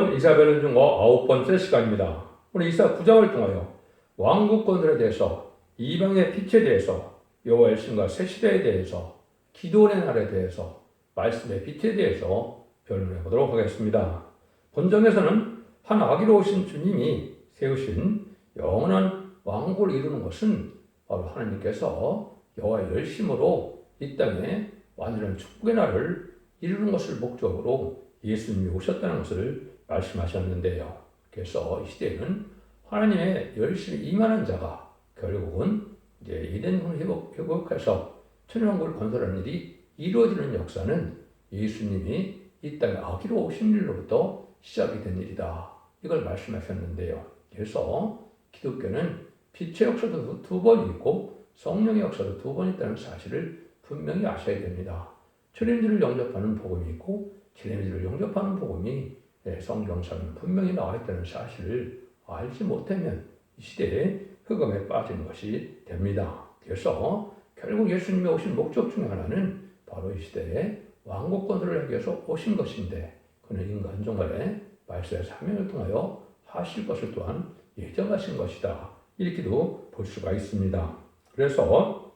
여러분, 이사벨은 중거 9번째 시간입니다. 오늘 이사 9장을 통하여 왕국 건설에 대해서, 이방의 빛에 대해서, 여호와의 신과 새 시대에 대해서, 기도원의 날에 대해서, 말씀의 빛에 대해서 변론해 보도록 하겠습니다. 본정에서는 한 아기로 오신 주님이 세우신 영원한 왕국을 이루는 것은 바로 하나님께서 여호와의 열심으로 이 땅에 완전한 축복의 날을 이루는 것을 목적으로 예수님이 오셨다는 것을 말씀하셨는데요. 그래서 이 시대에는 하나님의 열심히 임하는 자가 결국은 이제 에덴을 회복해서 천연왕국을 건설하는 일이 이루어지는 역사는 예수님이 이 땅에 아기로 오신 일로부터 시작이 된 일이다. 이걸 말씀하셨는데요. 그래서 기독교는 빛의 역사도 두 번 있고 성령의 역사도 두 번 있다는 사실을 분명히 아셔야 됩니다. 천인들을 영접하는 복음이 있고 진리를 영접하는 복음이 성경상에 분명히 나와 있다는 사실을 알지 못하면 이 시대에 흑암에 빠지는 것이 됩니다. 그래서 결국 예수님이 오신 목적 중에 하나는 바로 이 시대에 왕국 건설을 하기 위해서 오신 것인데 그는 인간 종말에 말씀의 사명을 통하여 하실 것을 또한 예정하신 것이다. 이렇게도 볼 수가 있습니다. 그래서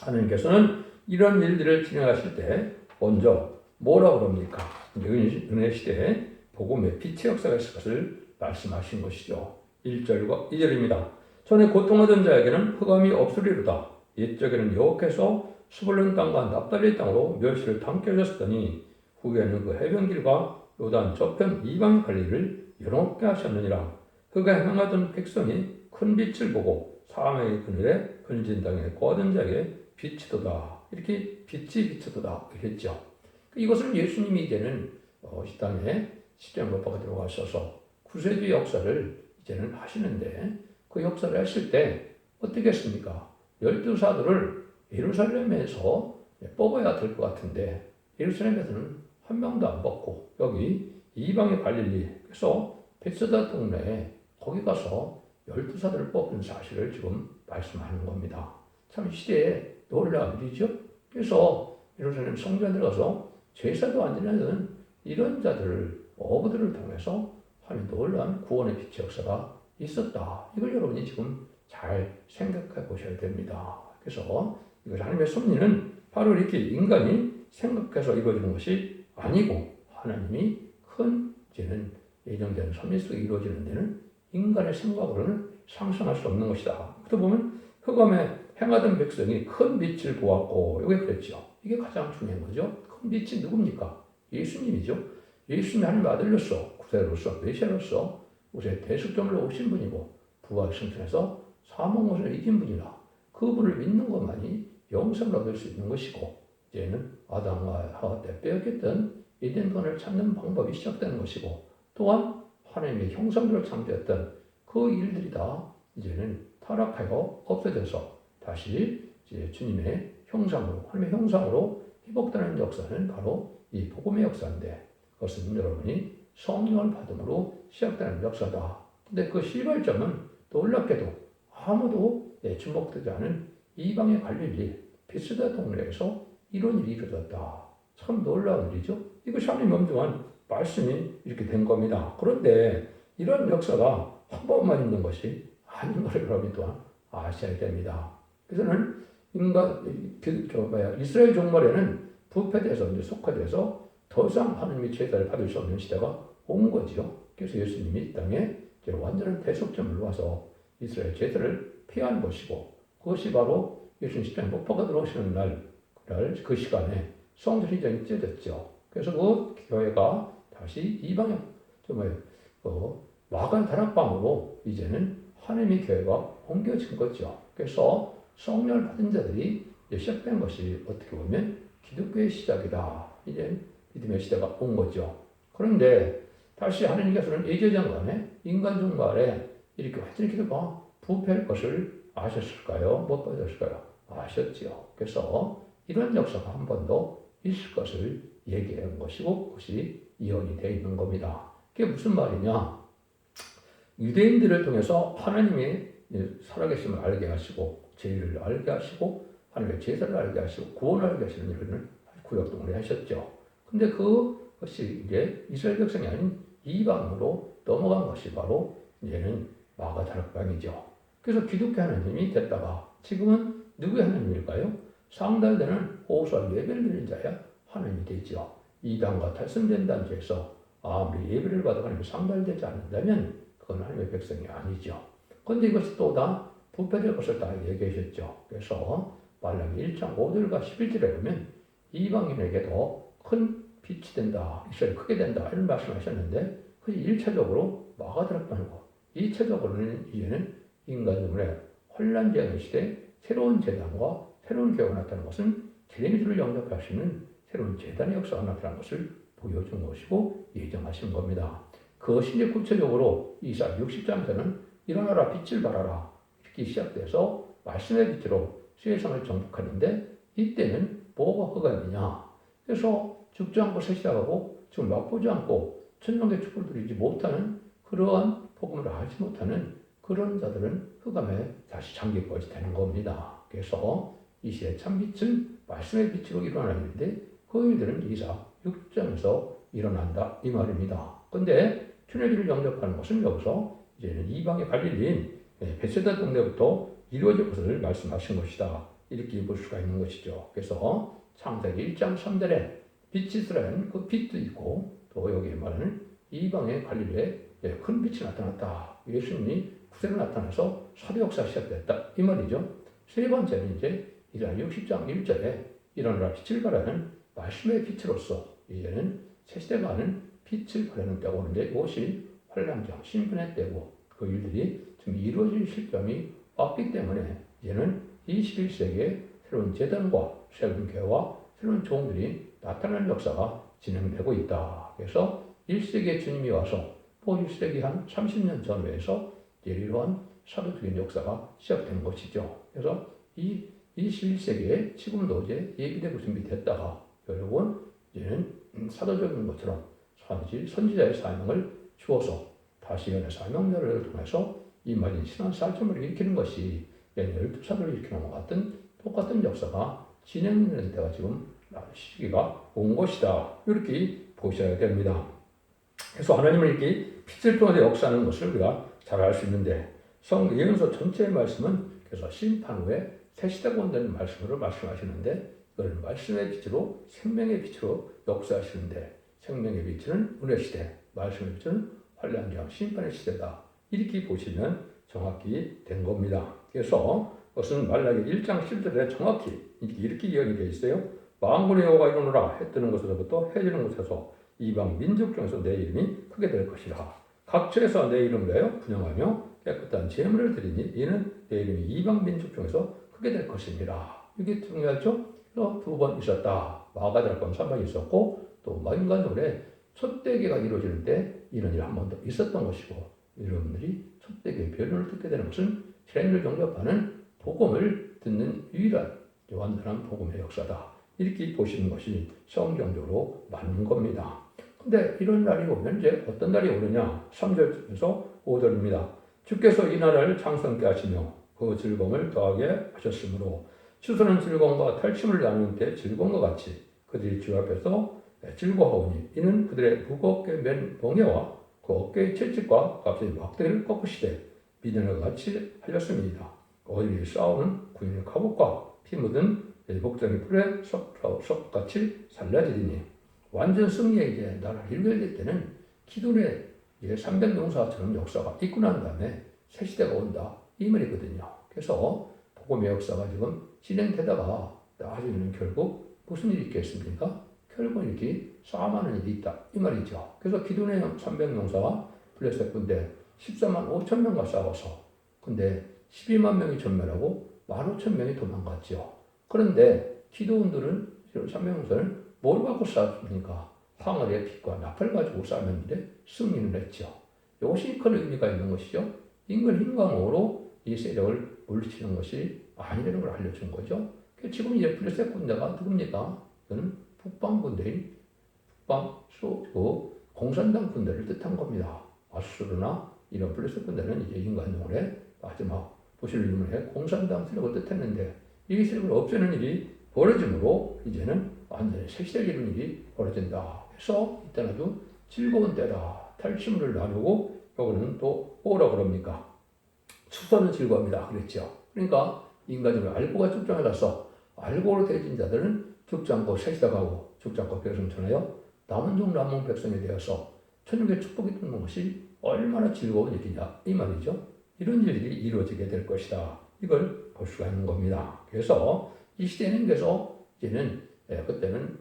하나님께서는 이런 일들을 진행하실 때 먼저 뭐라고 그럽니까? 은혜 시대에 복음의 빛의 역사가 있을 것을 말씀하신 것이죠. 1절과 2절입니다. 전에 고통하던 자에게는 흑암이 없으리로다. 옛적에는 여호와께서 스불론 땅과 납달리 땅으로 멸시를 당겨졌더니 후에는 그 해변길과 요단 저편 이방 관리를 여롭게 하셨느니라. 그가 행하던 백성이 큰 빛을 보고 사망의 그늘에 번진 땅에 거하던 자에게 빛이도다. 이렇게 빛이 비치도다 했죠. 이것을 예수님이 이제는 이 땅에 십자가에 들어가셔서 구세주의 역사를 이제는 하시는데 그 역사를 하실 때 어떻게 했습니까? 12사도를 예루살렘에서 뽑아야 될 것 같은데 예루살렘에서는 한 명도 안 뽑고 여기 이방의 갈릴리 그래서 벳사다 동네에 거기 가서 12사도를 뽑은 사실을 지금 말씀하는 겁니다. 참 시대에 놀라운 일이죠. 그래서 예루살렘 성전에 들어가서 제사도 안 지내는 이런 자들을 어부들을 통해서 하나님 놀라운 구원의 빛의 역사가 있었다. 이걸 여러분이 지금 잘 생각해 보셔야 됩니다. 그래서 이걸 하나님의 섭리는 바로 이렇게 인간이 생각해서 이루어지는 것이 아니고 하나님이 큰 이제는 예정된 섭리 속에 이루어지는 데는 인간의 생각으로는 상상할 수 없는 것이다. 또 보면 흑암에 행하던 백성이 큰 빛을 보았고 이게 그랬죠. 이게 가장 중요한 거죠. 큰 빛이 누굽니까? 예수님이죠. 예수님이 하나님의 아들로서 구세로서 메시아로서 우리의 대속점으로 오신 분이고 부활 승천해서 사망을 이긴 분이라 그분을 믿는 것만이 영생을 얻을 수 있는 것이고 이제는 아담과 하와 때 빼앗겼던 에덴권을 찾는 방법이 시작되는 것이고 또한 하나님의 형상대로 창조했던 그 일들이 다 이제는 타락하여 없어져서 다시 이제 주님의 형상으로 하나님의 형상으로 회복되는 역사는 바로 이 복음의 역사인데 그것은 여러분이 성령을 받음으로 시작되는 역사다. 근데 그 시발점은 놀랍게도 아무도 주목되지 않은 이방의 갈릴리 베스다 동네에서 이런 일이 이루어졌다. 참 놀라운 일이죠. 이것이 하나님 엄중한 말씀이 이렇게 된 겁니다. 그런데 이런 역사가 한 번만 있는 것이 아닌 걸 여러분이 또한 아셔야 됩니다. 그래서는 이스라엘 종말에는 부패돼서 이제 속화돼서 더 이상 하나님의 제사를 받을 수 없는 시대가 온 거죠. 그래서 예수님이 이 땅에 이제 완전한 대속점을 와서 이스라엘 제사를 폐하는 것이고 그것이 바로 예수님 십자가에 못 박아 들어오시는 날 그 시간에 성전이 이제 찢어졌죠. 그래서 그 교회가 다시 이방에 마가 다락방으로 이제는 하나님의 교회가 옮겨진 거죠. 그래서 성령을 받은 자들이 시작된 것이 어떻게 보면 기독교의 시작이다. 이제 믿음의 시대가 온 거죠. 그런데 다시 하나님께서는 예제장관에 인간 종말에 이렇게 완전히 기도가 부패할 것을 아셨을까요? 못 받았을까요? 아셨지요. 그래서 이런 역사가 한 번 더 있을 것을 얘기한 것이고 그것이 이언이 되어 있는 겁니다. 그게 무슨 말이냐? 유대인들을 통해서 하나님의 살아계심을 알게 하시고 제의를 알게 하시고 하나님의 제사를 알게 하시고 구원을 알게 하시는 일을 구약동안에 하셨죠. 근데 그것이 이제 이스라엘 백성이 아닌 이방으로 넘어간 것이 바로 이제는 마가다락방이죠. 그래서 기독교 하나님이 됐다가 지금은 누구의 하나님일까요? 상달되는 호소와 예배를 드리는 자야 하나님이 되죠. 이방과 탈선된 단체에서 아무리 예배를 받아도 하나님이 상달되지 않는다면 그건 하나님의 백성이 아니죠. 그런데 이것이 또 다 부패될 것을 다 얘기하셨죠. 그래서 말라기 1장 5절과 11절에 보면 이방인에게 더 큰 빛이 된다. 이스라엘이 크게 된다. 이런 말씀하셨는데 그것이 1차적으로 마가다락방이고 2차적으로는 이제는 인간 눈에 혼란제한 시대 새로운 재단과 새로운 교회가 나타나는 것은 제레미야를 영접할 수 있는 새로운 재단의 역사가 나타난 것을 보여준 것이고 예정하신 겁니다. 그것이 이제 구체적으로 이사 60장에서는 일어나라 빛을 발하라 이렇게 시작돼서 말씀의 빛으로 세상을 정복하는데 이때는 뭐가 허가되냐. 그래서 죽지 않고 새시하고 지금 맛보지 않고 천명의 축복을 누리지 못하는 그러한 복음을 알지 못하는 그런 자들은 흑암에 다시 잠기까지 되는 겁니다. 그래서 이 시대 참빛은 말씀의 빛으로 일어나는데 그 일들은 이사 6장에서 일어난다 이 말입니다. 그런데 춘회기를 영접하는 것은 여기서 이제는 이방의 갈릴리인 베세다 동네부터 이루어질 것을 말씀하신 것이다. 이렇게 볼 수가 있는 것이죠. 그래서 창세기 1장 3절에 빛이스라는 그 빛도 있고 또 여기에 말하는 이방의 갈릴리에 큰 빛이 나타났다. 예수님이 구세로 나타나서 사도 역사가 시작됐다. 이 말이죠. 세 번째는 이제 60장 1절에 일어나라 빛을 발하는 말씀의 빛으로서 이제는 새 시대가 하는 빛을 발하는 때가 오는데 이것이 환란장 신분의 때고 그 일들이 좀 이루어질 시점이 왔기 때문에 이제는 21세기에 새로운 재단과 새로운 교회와 새로운 종들이 나타나는 역사가 진행되고 있다. 그래서 1세기에 주님이 와서 또 1세기 한 30년 전후에서 이러한 사도적인 역사가 시작된 것이죠. 그래서 이 21세기에 지금도 이제 예비되고 준비됐다가 여러분 이제는 사도적인 것처럼 선지자의 사명을 주어서 다시 연의 사명자를 통해서 이 말인 신앙 살점을 일으키는 것이 12사도를 일으키는 것 같은 똑같은 역사가 진행되는 때가 지금 시기가 온 것이다. 이렇게 보셔야 됩니다. 그래서 하나님을 이렇게 빛을 통해서 역사하는 것을 우리가 잘 알 수 있는데 예언서 전체의 말씀은 그래서 심판 후에 새 시대가 온다는 말씀으로 말씀하시는데 이걸 말씀의 빛으로 생명의 빛으로 역사하시는데 생명의 빛은 은혜 시대, 말씀의 빛은 환란장 심판의 시대다. 이렇게 보시면 정확히 된 겁니다. 그래서 그것은 말라기 1장 10절에 정확히 이렇게 이야기되어 있어요. 만군의 여호와가 일어나라 해 뜨는 곳에서부터 해 지는 곳에서 이방 민족 중에서 내 이름이 크게 될 것이라. 각처에서 내 이름을 분양하며 깨끗한 제물을 드리니 이는 내 이름이 이방 민족 중에서 크게 될 것입니다. 이게 중요하죠? 두 번 있었다. 마가다락방 3번 있었고 또 인간들의 첫대기가 이루어지는 때 이런 일이 한 번 더 있었던 것이고 여러분들이 첫대기의 변론을 듣게 되는 것은 세례를 영접하는 복음을 듣는 유일한 완전한 복음의 역사다. 이렇게 보시는 것이 성경적으로 맞는 겁니다. 근데 이런 날이 오면 이제 어떤 날이 오느냐? 3절에서 5절입니다. 주께서 이 날을 창성케 하시며 그 즐거움을 더하게 하셨으므로 추수는 즐거움과 탈춤을 나누는 때 즐거움과 같이 그들이 주 앞에서 즐거워하오니 이는 그들의 무겁게 맨 멍에와 그 어깨의 채찍과 갑자기 막대기를 꺾으시되 미련과 같이 하였습니다. 어디에 싸우는 군인의 갑옷과 피 묻은 복장의 풀에 석같이 살라지리니 완전 승리에 이제 나라를 이루어질 때는 기존의 300용사처럼 역사가 있고 난 다음에 새 시대가 온다 이 말이거든요. 그래서 복음의 역사가 지금 진행되다가 나중에는 결국 무슨 일이 있겠습니까? 결국은 이렇게 싸움하는 일이 있다 이 말이죠. 그래서 기존의 300용사와 블레셋 군대 14만 5천 명과 싸워서 근데 12만 명이 전멸하고 15,000명이 도망갔죠. 그런데 기도원들은 300용사는 뭘 갖고 싸웠습니까? 황홀의 빛과 나팔 가지고 싸웠는데 승리를 했죠. 이것이 큰 의미가 있는 것이죠. 인간 힘광으로 이 세력을 물리치는 것이 아니라는 걸 알려준 거죠. 지금 이제 블레셋 군대가 누굽니까? 그는 북방 군대인 공산당 군대를 뜻한 겁니다. 아수르나 이런 블레셋 군대는 이제 인간용어의 마지막 부실림을 공산당 세력을 뜻했는데 이 세력을 없애는 일이 벌어짐으로 이제는 완전히 새 시대를 이루는 일이 벌어진다. 그래서 이때는 아주 즐거운 때다. 탈취물을 나누고 요거는 또 뭐라 그럽니까? 수선은 즐거움이다 그랬죠. 그러니까 인간적으로 알고가 죽지 않아서 알고로 되어진 자들은 죽지 않고 셋이다 가고 죽지 않고 배승천하여 남은 종 남은 백성이 되어서 천국의 축복이 되는 것이 얼마나 즐거운 일이냐 이 말이죠. 이런 일이 이루어지게 될 것이다. 이걸 볼 수가 있는 겁니다. 그래서 이 시대는 그래서 이제는 그때는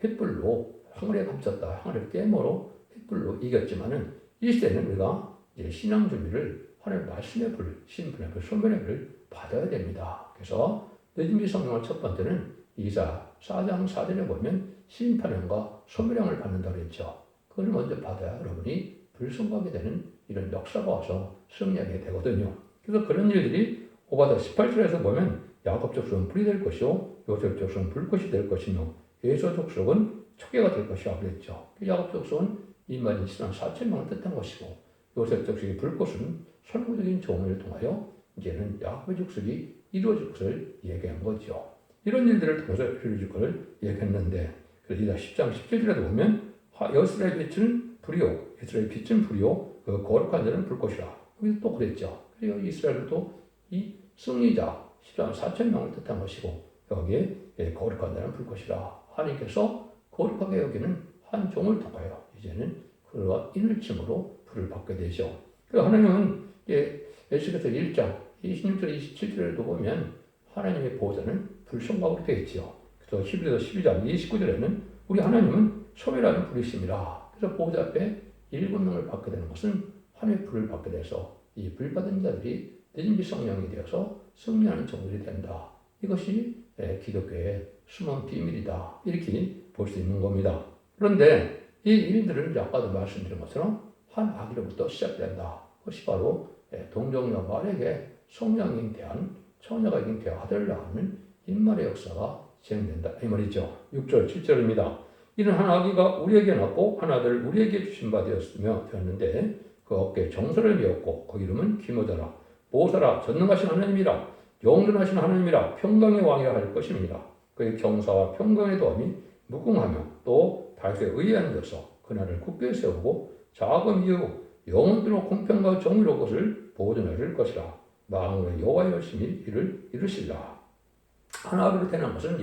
횃불로 황홀에 감췄다. 황홀의 깨모로 횃불로 이겼지만은 이 시대는 우리가 이제 신앙 준비를 하나님의 말씀의 불, 신분의 불, 소명의 불을 받아야 됩니다. 그래서 느진미 성령을 첫 번째는 이사 4장 4절에 보면 심판형과 소멸형을 받는다고 했죠. 그걸 먼저 받아야 여러분이 불성하게 되는 이런 역사가 와서 승리하게 되거든요. 그래서 그런 일들이 5장 18절에서 보면 야곱 족속은 불이 될 것이요 요셉 족속은 불꽃이 될 것이며 에서 족속은 초계가 될 것이라고 그랬죠. 야곱 족속은 이만희 신앙 4천 명을 뜻한 것이고 요셉 족속의 불꽃은 선구적인 종을 통하여 이제는 야곱의 족속이 이루어질 것을 얘기한 거죠. 이런 일들을 통해서 이루어질 것을 얘기했는데 그래서 10장 17절에도 보면 이스라엘의 빛은 불이요 이스라엘의 빛은 불이요 그 거룩한 자는 불꽃이라 여기서 또 그랬죠. 그리고 이스라엘도 이 승리자 10장 4천 명을 뜻한 것이고 여기에 거룩한 자는 불꽃이라 하나님께서 거룩하게 여기는 한 종을 통하여 이제는 그와 인을침으로 불을 받게 되죠. 그래서 하나님은 에스겔서 1장 26절 27절에도 보면 하나님의 보호자는 불성각으로 되어 있지요. 그래서 히브리서 12장 29절에는 우리 하나님은 소멸하는 불이심이라. 그래서 보호자 앞에 7명을 받게 되는 것은 하나님의 불을 받게 돼서 이 불 받은 자들이 느진비 성령이 되어서 승리하는 종들이 된다. 이것이 기독교의 숨은 비밀이다. 이렇게 볼 수 있는 겁니다. 그런데 이 일들을 아까도 말씀드린 것처럼 한 아기로부터 시작된다. 그것이 바로 동정녀 말에게 성령이 대한 처녀가 잉태한 아들을 낳는 인말의 역사가 진행된다. 이 말이죠. 6절 7절입니다. 이는 한 아기가 우리에게 낳고 한 아들을 우리에게 주신 바 되었는데 그 어깨에 정서를 메었고 그 이름은 기모자라 보호사라 전능하신 하나님이라 영존하신 하나님이라 평강의 왕이라 할 것입니다. 그의 경사와 평강의 도함이 무궁하며 또 다윗의 의에 앉아서 그날을 굳게 세우고 자금 이후 영원토록 공평과 정의로 것을 보존하실 것이라 만군의 여호와의 열심히 이를 이루시리라. 하나로 태어난 것은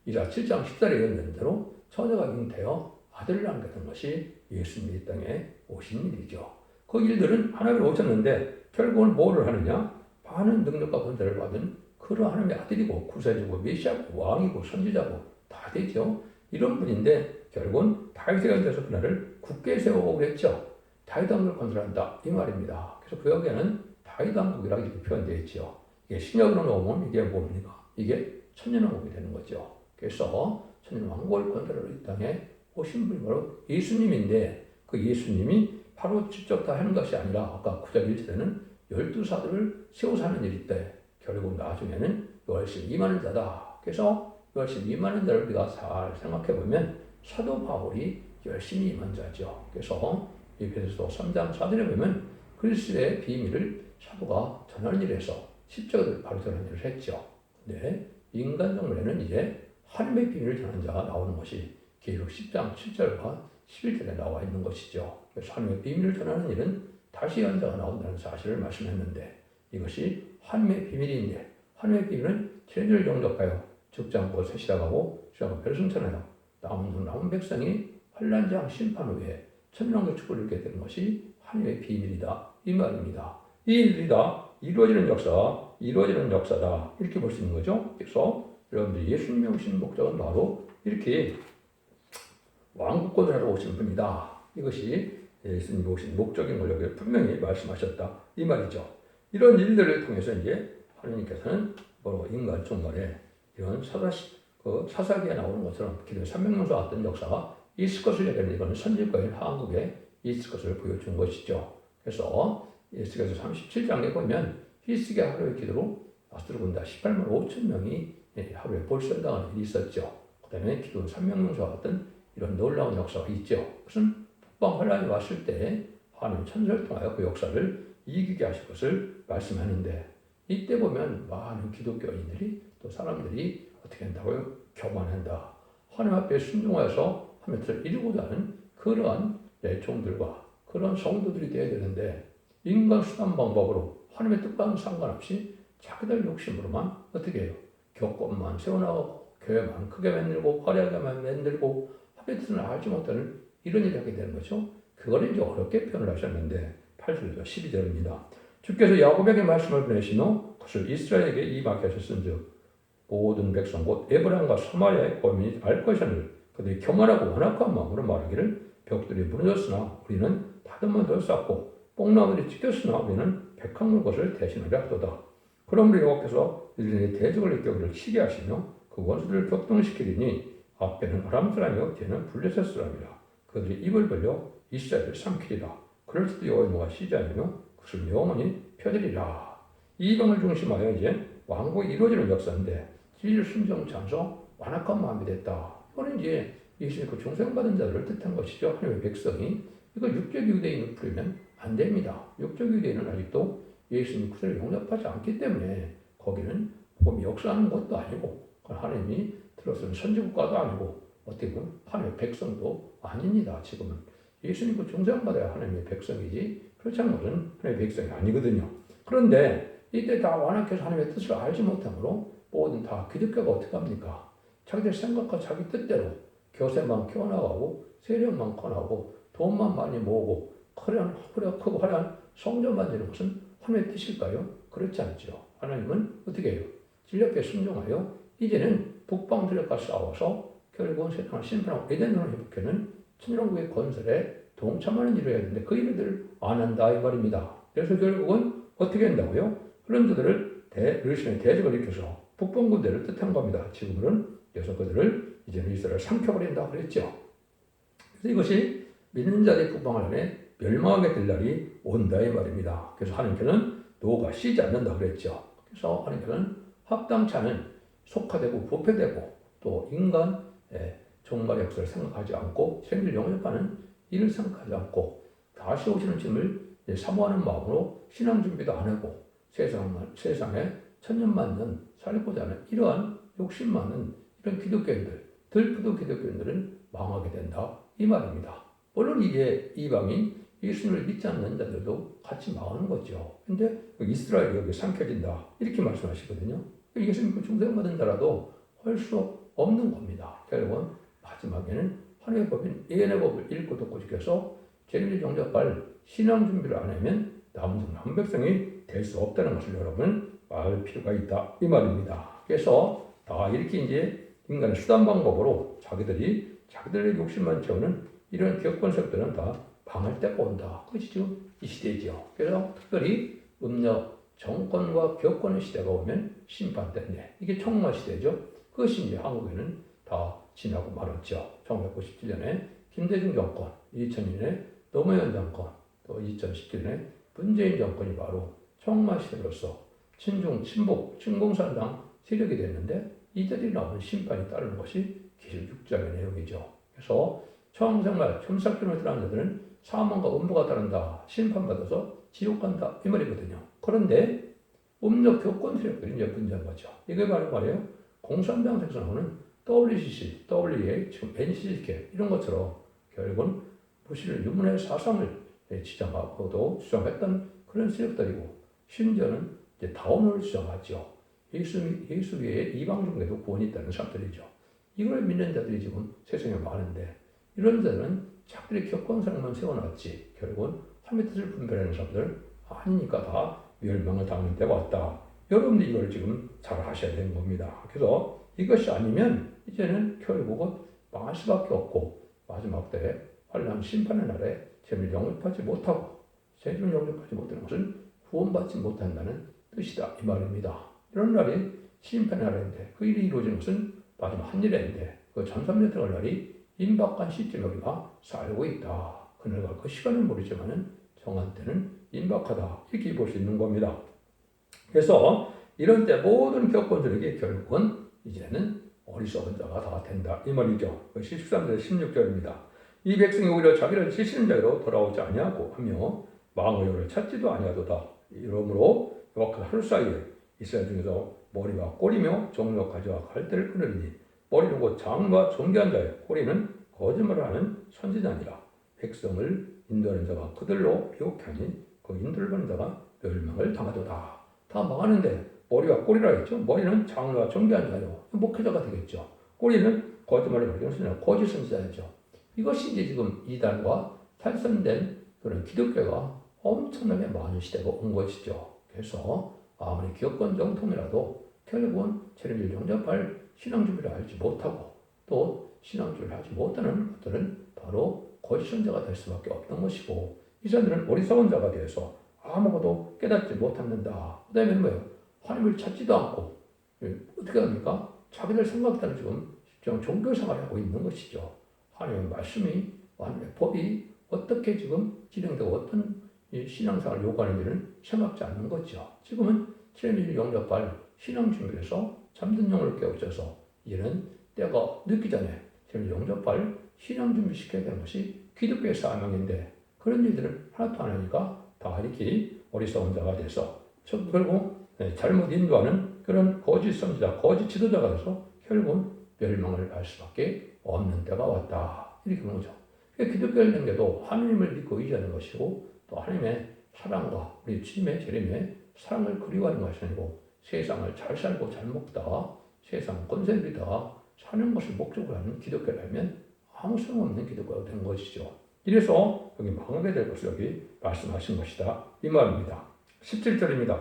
이자 7장 10절에 있는 대로 처녀가 잉태하여 아들을 낳게 된 것이 예수님이 이 땅에 오신 일이죠. 그 일들은 하나님을 오셨는데 결국은 뭐를 하느냐? 많은 능력과 권세를 받은 그런 하나님의 아들이고 구세주고 메시아고 왕이고 선지자고 다 되죠. 이런 분인데 결국은 다윗의 앉아서 그날을 굳게 세우고 그랬죠. 다윗 왕국을 건설한다 이 말입니다. 그래서 그 여기에는 다윗 왕국이라고 이렇게 표현되어 있죠. 이게 신약으로 놓으면 이게 뭡니까? 이게 천년왕국이 되는 거죠. 그래서 천년왕국을 건설하러 이 땅에 오신 분이 바로 예수님인데 그 예수님이 바로 직접 다 하는 것이 아니라 아까 9장 1절에는 12사도를 세워서 하는 일이 때 결국 나중에는 열심히 임하는 자다. 그래서 열심히 임하는 자를 우리가 잘 생각해 보면 사도 바울이 열심히 임한 자죠. 그래서 에베소서 3장 4절에 보면 그리스도의 비밀을 사도가 전하는 일에서 십자가를 바로 전하는 일을 했죠. 근데 인간 정문에는 이제 하나님의 비밀을 전하는 자가 나오는 것이 계속 10장 7절과 11절에 나와 있는 것이죠. 그래서 하나님의 비밀을 전하는 일은 다시 연자가 나온다는 사실을 말씀했는데 이것이 하나님의 비밀인데 하나님의 비밀은 죄를 영접하여 죽지 않고 셋이라가고 시작하고 별승천하여 남은 백성이 환난장 심판 후에 천년왕국 축복을 얻게 되는 것이 하나님의 비밀이다 이 말입니다. 이 일들이 다 이루어지는 역사다 이렇게 볼 수 있는 거죠. 그래서 여러분들이 예수님이 오신 목적은 바로 이렇게 왕국권을 하러 오신 분이다. 이것이 예수님이 오신 목적인 걸 여기 분명히 말씀하셨다 이 말이죠. 이런 일들을 통해서 이제 하나님께서는 바로 인간 중간에 이런 사사기에 나오는 것처럼 기도의 삼명명사 같은 역사가 있을 것을 얘기하는 이거는 선지과인 한국에 있을 것을 보여준 것이죠. 그래서 에스겔서 37장에 보면 히스기야 하루의 기도로 아스트로군다 18만 5천 명이 하루에 볼선당하는 일이 있었죠. 그 다음에 기도 3명명사와 같은 이런 놀라운 역사가 있죠. 그것은 북방 환란이 왔을 때 하나님 천사를 통하여 그 역사를 이기게 하실 것을 말씀하는데 이때 보면 많은 기독교인들이 또 사람들이 어떻게 한다고요? 교만한다. 하나님 앞에 순종하여서 하나님을 이루고자 하는 그러한 종들과 그런 성도들이 되어야 되는데 인간 수단 방법으로 하나님의 뜻과는 상관없이 자기들 욕심으로만 어떻게 해요? 교권만 세워나가고 교회만 크게 만들고 화려하게만 만들고 하나님의 뜻을 알지 못하는 이런 일을 하게 되는 거죠. 그걸 이제 어렵게 표현을 하셨는데 8절에서 12절입니다. 주께서 야곱에게 말씀을 보내신 후 그것을 이스라엘에게 이방케 하셨은즉 모든 백성 곧 에브라임과 사마리아의 고민이 알 것이오늘 그들이 교만하고 완악한 마음으로 말하기를 벽들이 무너졌으나 우리는 다듬어 덜 쌓고 뽕나무들이 찢겼으나 우리는 백합물 것을 대신하려 하도다. 그러므로 여호와께서 이들에게 대적을 일으키기를 치게 하시며 그 원수들을 격동시키리니 앞에는 아람 사람이요 뒤에는 블레셋 사람이라. 그들이 입을 벌려 이스라엘을 삼키리라. 그럴 때도 여호와의 노가 쉬지 않으며 그것을 영원히 펴리리라. 이방을 중심하여 이제 왕국이 이루어지는 역사인데 진리를 순종치 않아서 완악한 마음이 됐다. 이거는 이제 예수님 그 중생받은 자들을 뜻한 것이죠. 하나님의 백성이. 이거 육적 유대인을 풀면 안 됩니다. 육적 유대인은 아직도 예수님 그들을 용납하지 않기 때문에 거기는 복음이 역사하는 것도 아니고 하나님이 들어서는 선지국가도 아니고 어떻게 보면 하나님의 백성도 아닙니다. 지금은 예수님 그 중생받아야 하나님의 백성이지 그렇지 않은 것은 하나님의 백성이 아니거든요. 그런데 이때 다 완악해서 하나님의 뜻을 알지 못하므로 모든 다 기독교가 어떻게 합니까? 자기들 생각과 자기 뜻대로 교세만 키워나가고 세력만 커나가고 돈만 많이 모으고 크고 화려한 성전 만드는 것은 하나님의 뜻일까요? 그렇지 않죠. 하나님은 어떻게 해요? 진리께 순종하여 이제는 북방 세력과 싸워서 결국은 세상을 심판하고 에덴을 회복하는 천년왕국의 건설에 동참하는 일을 해야 되는데 그 일을 안 한다 이 말입니다. 그래서 결국은 어떻게 한다고요? 그런 자들을 르신의 대적을 일으켜서 북방군대를 뜻한 겁니다. 지금은 그래서 그들을 이제는 이스라엘을 삼켜버린다 그랬죠. 그래서 이것이 믿는 자들의 북방을 안에 멸망하게 될 날이 온다 이 말입니다. 그래서 하나님께는 노가 쉬지 않는다 그랬죠. 그래서 하나님께는 합당치 않은 속화되고 부패되고 또 인간의 종말의 역사를 생각하지 않고 생기를 영접하는 일을 생각하지 않고 다시 오시는 주님을 사모하는 마음으로 신앙 준비도 안 하고 세상에 천년만년 살고자 하는 이러한 욕심 많은 이런 기독교인들, 들프도 기독교인들은 망하게 된다 이 말입니다. 물론 이게 이방인 예수님을 믿지 않는 자들도 같이 망하는 거죠. 근데 이스라엘이 여기 삼켜진다 이렇게 말씀하시거든요. 예수님 그 중생받은 자라도 할 수 없는 겁니다. 결국은 마지막에는 하나님의 법인 예언의 법을 읽고 듣고 지켜서 진리를 영접할 신앙 준비를 안 하면 남은 백성이 될 수 없다는 것을 여러분 알 필요가 있다 이 말입니다. 그래서 다 이렇게 이제 인간의 수단 방법으로 자기들의 욕심만 채우는 이런 기업권 세력들은 다 망할 때가 온다. 그것이 지금 이 시대죠. 그래서 특별히 음력 정권과 기업권의 시대가 오면 심판 때인데 이게 청마 시대죠. 그것이 이제 한국에는 다 지나고 말았죠. 1997년에 김대중 정권, 2002년에 노무현 정권, 또 2017년에 문재인 정권이 바로 청마 시대로서 친중, 친북, 친공산당 세력이 됐는데 이들이 나오는 심판이 따르는 것이 기술 6장의 내용이죠. 그래서 청생말, 첨삭기를 들어간 자들은 사망과 음부가 따른다. 심판받아서 지옥 간다. 이 말이거든요. 그런데 음력 교권 세력들이 이제 문제인 거죠. 이게 바로 말이에요. 공산당에서 나오는 WCC, WA, 지금 NCCK 이런 것처럼 결국은 무신을 유문의 사상을 지정하고도 주장했던 그런 세력들이고 심지어는 이제 다운을 주장하죠. 예수 위에 이방 중에도 구원이 있다는 사람들이죠. 이걸 믿는 자들이 지금 세상에 많은데 이런 자들은 자기들의 격권상만 세워놨지 결국은 하나님의 뜻을 분별하는 사람들 아니니까 다 멸망을 당하는 때가 왔다. 여러분들이 이걸 지금 잘 하셔야 되는 겁니다. 그래서 이것이 아니면 이제는 결국은 망할 수밖에 없고 마지막 때에 환난 심판의 날에 죄를 영접하지 못하고 죄를 영접하지 못하는 것은 구원받지 못한다는 뜻이다 이 말입니다. 이런 날이 심판의 날인데 그 일이 이루어지는 것은 마지막 한 일인데 그 전삼년 들어갈 날이 임박한 시점에 우리가 살고 있다. 그날과 그 시간을 모르지만은 정한 때는 임박하다 이렇게 볼 수 있는 겁니다. 그래서 이런 때 모든 격권들에게 결국은 이제는 어리석은 자가 다 된다 이 말이죠. 13절 16절입니다. 이 백성이 오히려 자기를 지시는 자로 돌아오지 아니하고 하며 망의를 찾지도 아니하도다. 이러므로 여호와께서 하루 사이에 이스라엘 중에서 머리와 꼬리며 종과 가지와 갈대를 끊으리니 머리는 곧 장과 존귀한 자요 꼬리는 거짓말을 하는 선지자니라. 백성을 인도하는 자가 그들로 비옥하니 그 인도를 보는 자가 멸망을 당하도다. 다 망하는데 머리와 꼬리라 했죠. 머리는 장로와 정비한 자요. 목회자가 되겠죠. 꼬리는 거짓말을 가리는 거짓 선지자였죠. 이것이 이제 지금 이단과 탈선된 그런 기독교가 엄청나게 많은 시대가 온 것이죠. 그래서 아무리 기업권 정통이라도 결국은 재림절 영접할 신앙 준비를 알지 못하고 또 신앙 준비를 하지 못하는 것들은 바로 거짓 선자가 될 수밖에 없는 것이고 이 사람들은 어리석은 자가 되어서 아무것도 깨닫지 못한다. 그 다음에 뭐예요? 하나님을 찾지도 않고 어떻게 합니까? 자기들 생각대로 지금 종교 생활을 하고 있는 것이죠. 하나님의 말씀이 하나님의 법이 어떻게 지금 진행되고 어떤 신앙생활을 요구하는지는 생각지 않는 거죠. 지금은 재림절 영접할 신앙 준비에서 잠든 영을 깨우쳐서 이제는 때가 늦기 전에 재림절 영접할 신앙 준비시켜야 되는 것이 기독교의 사명인데 그런 일들을 하나도 안 하니까 다 이렇게 어리석은 자가 돼서 결국 잘못 인도하는 그런 거짓 선지자, 거짓 지도자가 돼서 결국은 멸망을 갈 수밖에 없는 때가 왔다. 이렇게 보는 거죠. 기독교를 낸 게도 하나님을 믿고 의지하는 것이고 또 하나님의 사랑과 우리 주님의 재림의 사랑을 그리워하는 것이 아니고 세상을 잘 살고 잘 먹다가 세상 권세 누리다가 사는 것을 목적으로 하는 기독교라면 아무 소용없는 기독교가 된 것이죠. 이래서 여기 망하게 될 것을 여기 말씀하신 것이다. 이 말입니다. 17절입니다.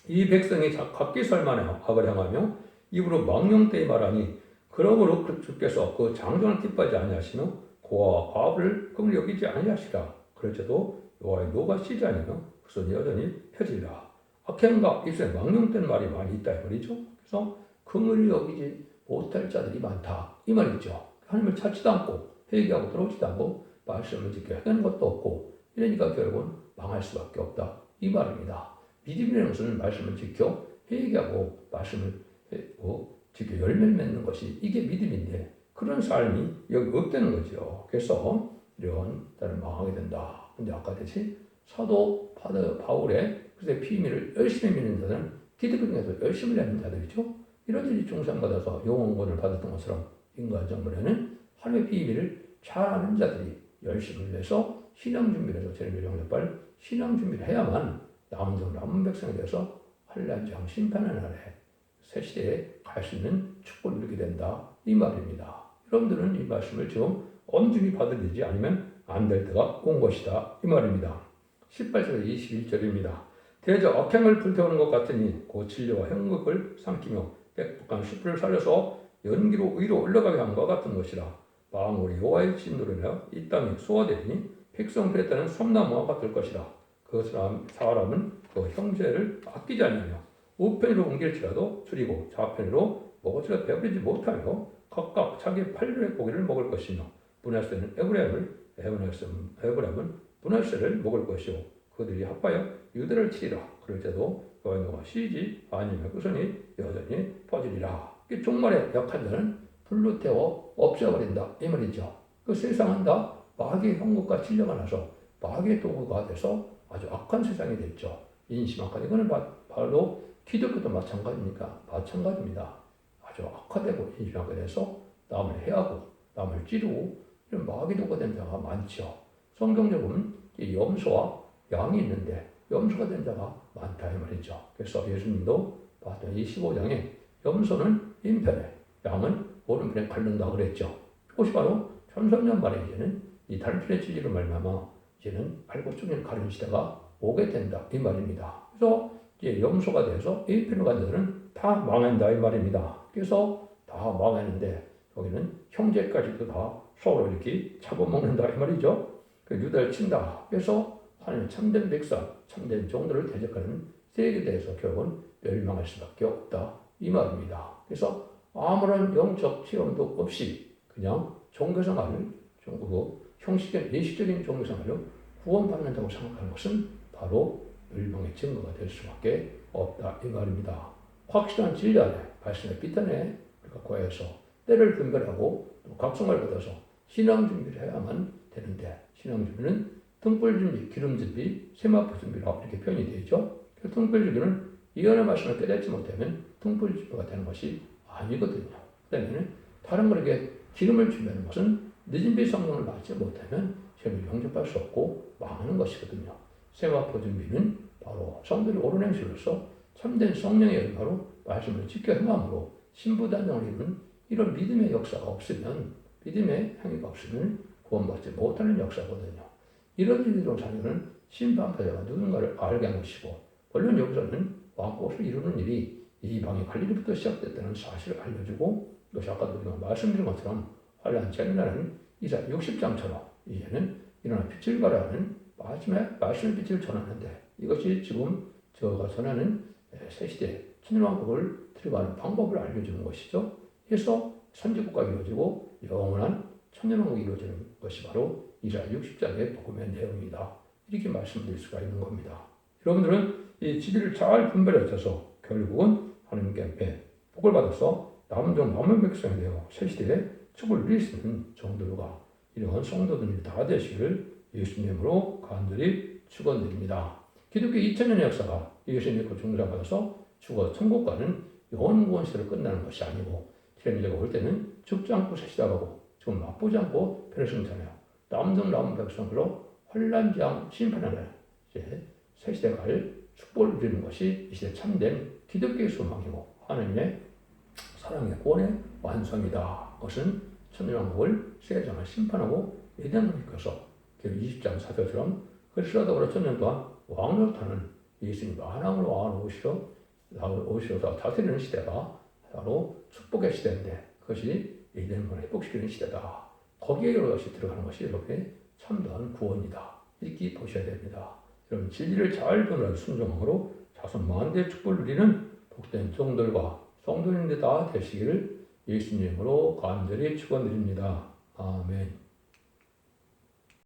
이 백성이 각기 설만하여 악을 행하며 입으로 망령되이 말하니 그러므로 주께서 그 장정을 기뻐하지 아니하시며 고아와 과부를 긍휼히 여기지 아니하시라. 그럴지라도 여호와의 노가 쉬지 아니하며 그 손이 여전히 펴지리라. 악행과 입술에 망령된 말이 많이 있다 이 말이죠. 그래서 긍휼히 여기지 못할 자들이 많다 이 말이죠. 하나님을 찾지도 않고 회개하고 들어오지도 않고 말씀을 지켜 하는 것도 없고 이러니까 결국은 망할 수밖에 없다 이 말입니다. 믿음이라는 것은 말씀을 지켜 회개하고 말씀을 지켜 열매를 맺는 것이 이게 믿음인데 그런 삶이 여기 없다는 거죠. 그래서 이런 자는 망하게 된다. 근데 아까 같이 사도 바울의 그래서 비밀을 열심히 믿는 자들은 기독교 중에서 열심히 믿는 자들이죠. 이런 일이 중상받아서 영원권을 받았던 것처럼 인간 정문에는 하나님의 비밀을 잘 아는 자들이 열심히 해서 신앙 준비를 해서 재림절 영접할 신앙 준비를 해야만 남은 백성에 대해서 환난장 심판의 날에 새 시대에 갈 수 있는 축복을 누리게 된다 이 말입니다. 여러분들은 이 말씀을 지금 엄중히 받아들이지 않으면 안 될 때가 온 것이다 이 말입니다. 18절 21절입니다. 대저 악행을 불태우는 것 같으니 그 진리와 형극을 삼키며 백북한 숯불을 살려서 연기로 의로 올라가게 한 것 같은 것이라. 망울이 여호와의 진노를 하여 이 땅이 소화되니 백성들에 따른 솜나무와 같을 것이라. 그 사람은 그 형제를 아끼지 아니하며 우편으로 옮길지라도 줄이고 좌편으로 먹을지라도 배부리지 못하며 각각 자기 팔려의 고기를 먹을 것이며 문하세는 에브라임은 문하세를 먹을 것이요 그들이 합하여 유대를 치리라. 그럴지라도 여호와의 노가 쉬지 아니며 그 손이 여전히 퍼지리라. 종말의 약한 자는 불로 태워 없애버린다 이 말이죠. 그 세상은 다 마귀의 형국과 진려가 나서 마귀의 도구가 돼서 아주 악한 세상이 됐죠. 인심악한 이거는 바로 기독교도 마찬가지입니다. 아주 악화되고 인심악하게 돼서 남을 해하고 남을 찌르고 이런 마귀 도구가 된 자가 많죠. 성경에 보면 이 염소와 양이 있는데 염소가 된 자가 많다 이 말이죠. 그래서 예수님도 봤던 이 15장에 염소는 인편에 양은 오른편에 갈른다 그랬죠. 그것이 바로 천삼년 만에 이제는 이 달편의 진리로 말미암아 이제는 발굽중에 가는 시대가 오게 된다 이 말입니다. 그래서 이제 염소가 돼서 A편으로 간 자들은 다 망한다 이 말입니다. 그래서 다 망하는데 여기는 형제까지도 다 서로 이렇게 잡아먹는다 이 말이죠. 그 유다를 친다. 그래서 하나님 참된 백성, 참된 종들을 대적하는 세력에 대해서 결국은 멸망할 수밖에 없다 이 말입니다. 그래서 아무런 영적 체험도 없이 그냥 종교생활을 형식적인 예식적인 종교생활로 구원받는다고 생각하는 것은 바로 멸망의 증거가 될 수밖에 없다 이 말입니다. 확실한 진리 안에 말씀의 빛 안에 우리가 거해서 때를 분별하고 또 각성을 받아서 신앙 준비를 해야만 되는데 신앙 준비는 등불 준비, 기름 준비, 세마포 준비라고 이렇게 표현이 되죠. 등불 준비는 예언의 말씀을 깨닫지 못하면 등불 준비가 되는 것이 아니거든요. 그다음에 다른 것에게 기름을 준비하는 것은 늦은 비 성령을 받지 못하면 시험을 영접할 수 없고 망하는 것이거든요. 세마포 준비는 바로 성도의 옳은 행실로서 참된 성령의 열마로 말씀을 지켜 행함으로 신부단장을 이루는 이런 믿음의 역사가 없으면, 믿음의 행위가 없으면 구원받지 못하는 역사거든요. 이런 일들로 자녀는 심판파자가 누군가를 알게 한 것이고, 물론 여기서는 왕꽃을 이루는 일이 이방의 관리로부터 시작됐다는 사실을 알려주고, 이것이 아까도 우리가 말씀드린 것처럼 환란 재난하는 이사 60장처럼 이제는 일어나 빛을 발하는 마지막 말씀의 빛을 전하는데, 이것이 지금 저가 전하는 새시대 천년왕국을 들어가는 방법을 알려주는 것이죠. 그래서 선지국가가 이루어지고 영원한 천년왕국이 이루어지는 것이 바로 이사 60장의 복음의 내용이다. 이렇게 말씀드릴 수가 있는 겁니다. 여러분들은 이 지리를 잘 분별해서 결국은 하나님께 앞에 복을 받아서 남은 남은 백성이 되어 새시대에 축을 누릴 수 있는 정도가 이러한 성도들이 다 되시기를 예수님으로 간절히 축원드립니다. 기독교 2000년의 역사가 예수님 믿고 중생받아서 죽어 천국 가는 영원구원 시대로 끝나는 것이 아니고,天国올 때는 죽지 않고 새시다가고 지금 맛보지 않고 배려승잖아요. 남은 백성으로 환란장 심판하는 이제 새시대 갈 축복을 누리는 것이 이 시대 참된 기독교의 소망이고 하나님의 사랑의 구원의 완성이다. 그것은 천년왕국을 세상을 심판하고 예단으로 이끌어서 20장 4절처럼 그리스도로 천년 동안 왕노릇하는 예수님 만왕으로 오시어서 다스리는 시대가 바로 축복의 시대인데, 그것이 예전을 회복시키는 시대다. 거기에 여러 가지 들어가는 것이 이렇게 참다한 구원이다. 이렇게 보셔야 됩니다. 여러분, 진리를 잘 분별하는 순종으로 자손 만대의 축복을 누리는 복된 종들과 성도님들 다 되시기를 예수님으로 간절히 축원드립니다. 아멘.